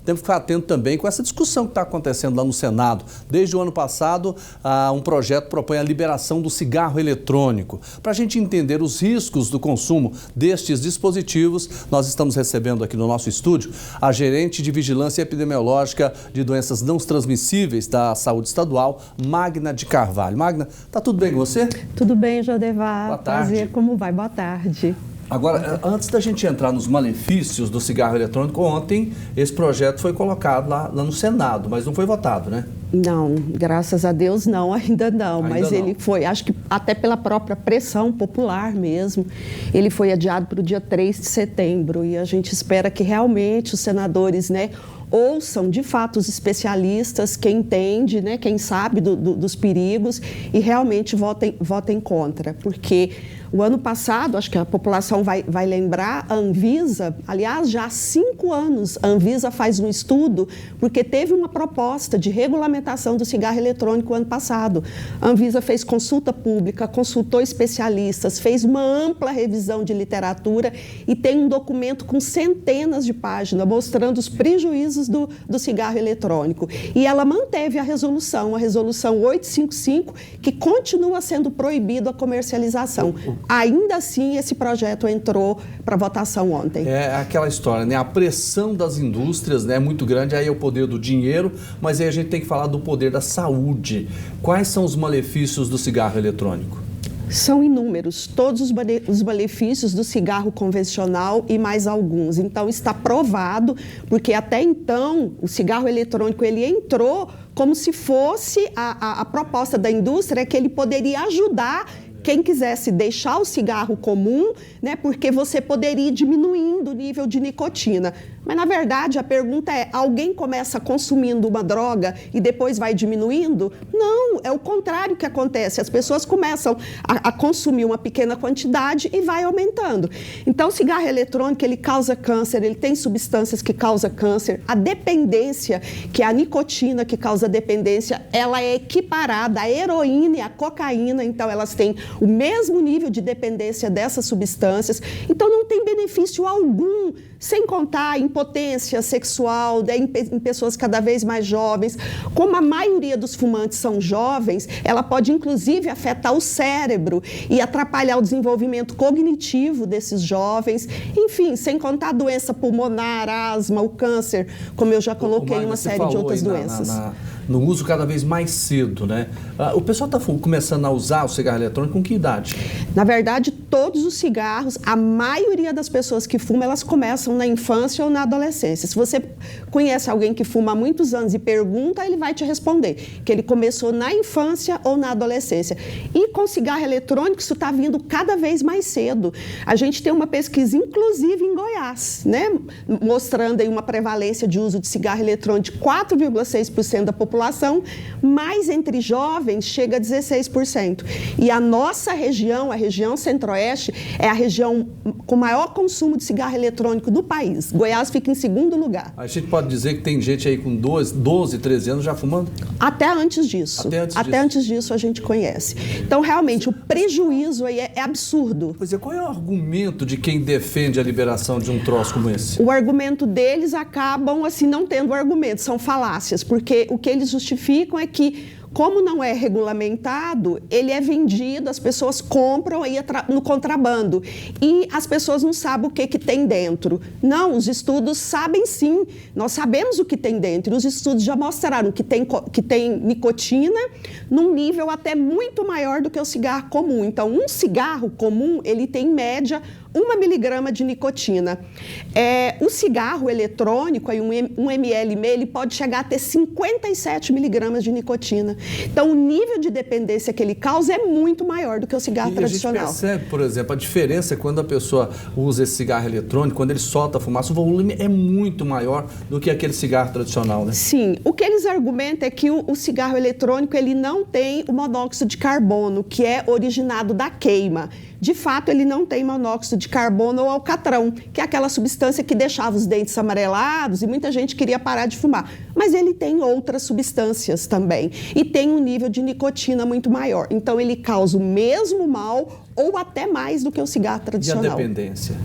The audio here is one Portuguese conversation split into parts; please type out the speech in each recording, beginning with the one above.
temos que ficar atento também com essa discussão que está acontecendo lá no Senado. Desde o ano passado, um projeto propõe a liberação do cigarro eletrônico. Para a gente entender os riscos do consumo destes dispositivos, nós estamos recebendo aqui no nosso estúdio a gerente de Vigilância Epidemiológica de Doenças Não Transmissíveis da Saúde Estadual, Magna de Carvalho. Magna, está tudo bem com você? Tudo bem, Jodevar. Boa tarde. Prazer, como vai? Boa tarde. Agora, antes da gente entrar nos malefícios do cigarro eletrônico, ontem esse projeto foi colocado lá no Senado, mas não foi votado, né? Não, graças a Deus não, ainda não. Mas ele foi, acho que até pela própria pressão popular mesmo, ele foi adiado para o dia 3 de setembro. E a gente espera que realmente os senadores, né, ouçam de fato os especialistas, quem entende, né, quem sabe dos perigos e realmente votem contra. Porque o ano passado, acho que a população vai lembrar, a Anvisa, aliás, já há 5 anos, a Anvisa faz um estudo porque teve uma proposta de regulamentação do cigarro eletrônico ano passado. A Anvisa fez consulta pública, consultou especialistas, fez uma ampla revisão de literatura e tem um documento com centenas de páginas mostrando os prejuízos do cigarro eletrônico. E ela manteve a resolução 855, que continua sendo proibido a comercialização. Ainda assim, esse projeto entrou para votação ontem. É aquela história, né? A pressão das indústrias, né, é muito grande, aí é o poder do dinheiro, mas aí a gente tem que falar do poder da saúde. Quais são os malefícios do cigarro eletrônico? São inúmeros, todos os malefícios do cigarro convencional e mais alguns. Então, está provado, porque até então o cigarro eletrônico ele entrou como se fosse a proposta da indústria, que ele poderia ajudar quem quisesse deixar o cigarro comum, né, porque você poderia ir diminuindo o nível de nicotina. Mas, na verdade, a pergunta é, alguém começa consumindo uma droga e depois vai diminuindo? Não, é o contrário que acontece. As pessoas começam a consumir uma pequena quantidade e vai aumentando. Então, o cigarro eletrônico, ele causa câncer, ele tem substâncias que causam câncer. A dependência, que é a nicotina que causa dependência, ela é equiparada à heroína e à cocaína, então elas têm o mesmo nível de dependência dessas substâncias. Então, não tem benefício algum, sem contar a impotência sexual, né, em pessoas cada vez mais jovens. Como a maioria dos fumantes são jovens, ela pode, inclusive, afetar o cérebro e atrapalhar o desenvolvimento cognitivo desses jovens. Enfim, sem contar a doença pulmonar, asma, o câncer, como eu já coloquei, uma série de outras doenças. No uso cada vez mais cedo, né? O pessoal está começando a usar o cigarro eletrônico com que idade? Na verdade, todos os cigarros, a maioria das pessoas que fumam, elas começam na infância ou na adolescência. Se você conhece alguém que fuma há muitos anos e pergunta, ele vai te responder que ele começou na infância ou na adolescência. E com cigarro eletrônico, isso está vindo cada vez mais cedo. A gente tem uma pesquisa, inclusive em Goiás, né, mostrando aí uma prevalência de uso de cigarro eletrônico de 4,6% da população, mas entre jovens chega a 16%. E a nossa região, a região centro-oeste, é a região com maior consumo de cigarro eletrônico do país. Goiás fica em segundo lugar. A gente pode dizer que tem gente aí com 12, 13 anos já fumando? Até antes disso. Até antes disso a gente conhece. Então, realmente, o prejuízo aí é absurdo. Pois é, qual é o argumento de quem defende a liberação de um troço como esse? O argumento deles acabam, assim, não tendo argumento, são falácias, porque o que eles justificam é que, como não é regulamentado, ele é vendido, as pessoas compram aí no contrabando e as pessoas não sabem o que tem dentro. Não, os estudos sabem sim, nós sabemos o que tem dentro. Os estudos já mostraram que tem nicotina num nível até muito maior do que o cigarro comum. Então, um cigarro comum, ele tem em média 1 miligrama de nicotina. O cigarro eletrônico, aí um ml, ele pode chegar a ter 57 miligramas de nicotina. Então, o nível de dependência que ele causa é muito maior do que o cigarro tradicional. A gente percebe, por exemplo, a diferença quando a pessoa usa esse cigarro eletrônico, quando ele solta a fumaça, o volume é muito maior do que aquele cigarro tradicional, né? Sim. O que eles argumentam é que o cigarro eletrônico, ele não tem o monóxido de carbono, que é originado da queima. De fato, ele não tem monóxido de carbono ou alcatrão, que é aquela substância que deixava os dentes amarelados e muita gente queria parar de fumar. Mas ele tem outras substâncias também e tem um nível de nicotina muito maior. Então, ele causa o mesmo mal ou até mais do que o cigarro tradicional. E a dependência?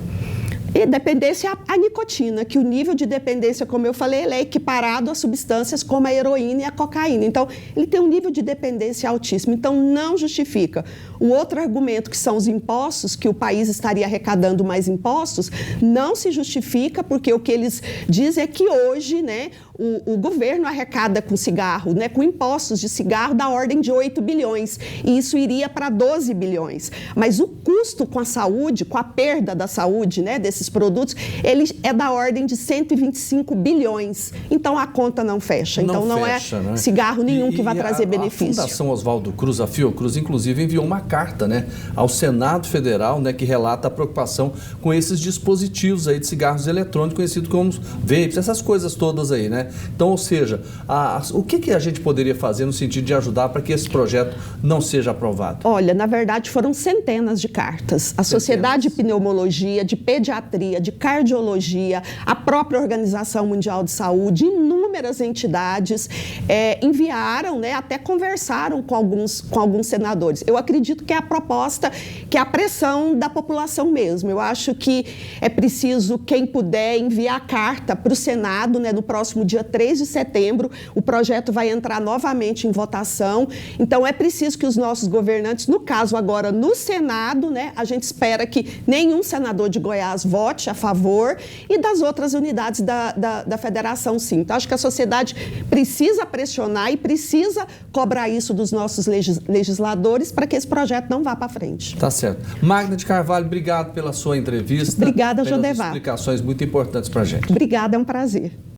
E dependência à nicotina, que o nível de dependência, como eu falei, ele é equiparado a substâncias como a heroína e a cocaína. Então, ele tem um nível de dependência altíssimo. Então, não justifica. O outro argumento, que são os impostos, que o país estaria arrecadando mais impostos, não se justifica, porque o que eles dizem é que hoje, né, o governo arrecada com cigarro, né, com impostos de cigarro da ordem de 8 bilhões, e isso iria para 12 bilhões. Mas o custo com a saúde, com a perda da saúde, né, desses produtos, ele é da ordem de 125 bilhões. Então, a conta não fecha. Então, não é cigarro nenhum que vai trazer benefício. A Fundação Oswaldo Cruz, a Fiocruz, inclusive, enviou uma carta, né, ao Senado Federal, né, que relata a preocupação com esses dispositivos aí de cigarros eletrônicos, conhecidos como vapes, essas coisas todas aí, né? Então, ou seja, o que a gente poderia fazer no sentido de ajudar para que esse projeto não seja aprovado? Olha, na verdade, foram centenas de cartas. A Sociedade de Pneumologia, de Pediatria, de Cardiologia, a própria Organização Mundial de Saúde, inúmeras entidades enviaram, né, até conversaram com alguns senadores. Eu acredito que é a proposta, que é a pressão da população mesmo. Eu acho que é preciso, quem puder, enviar carta para o Senado, né, no próximo dia 3 de setembro, o projeto vai entrar novamente em votação. Então, é preciso que os nossos governantes, no caso agora no Senado, né, a gente espera que nenhum senador de Goiás vote a favor, e das outras unidades da federação, sim. Então, acho que a sociedade precisa pressionar e precisa cobrar isso dos nossos legisladores para que esse projeto não vá para frente. Tá certo. Magda de Carvalho, obrigado pela sua entrevista. Obrigada, Jodevar. Explicações muito importantes para a gente. Obrigada, é um prazer.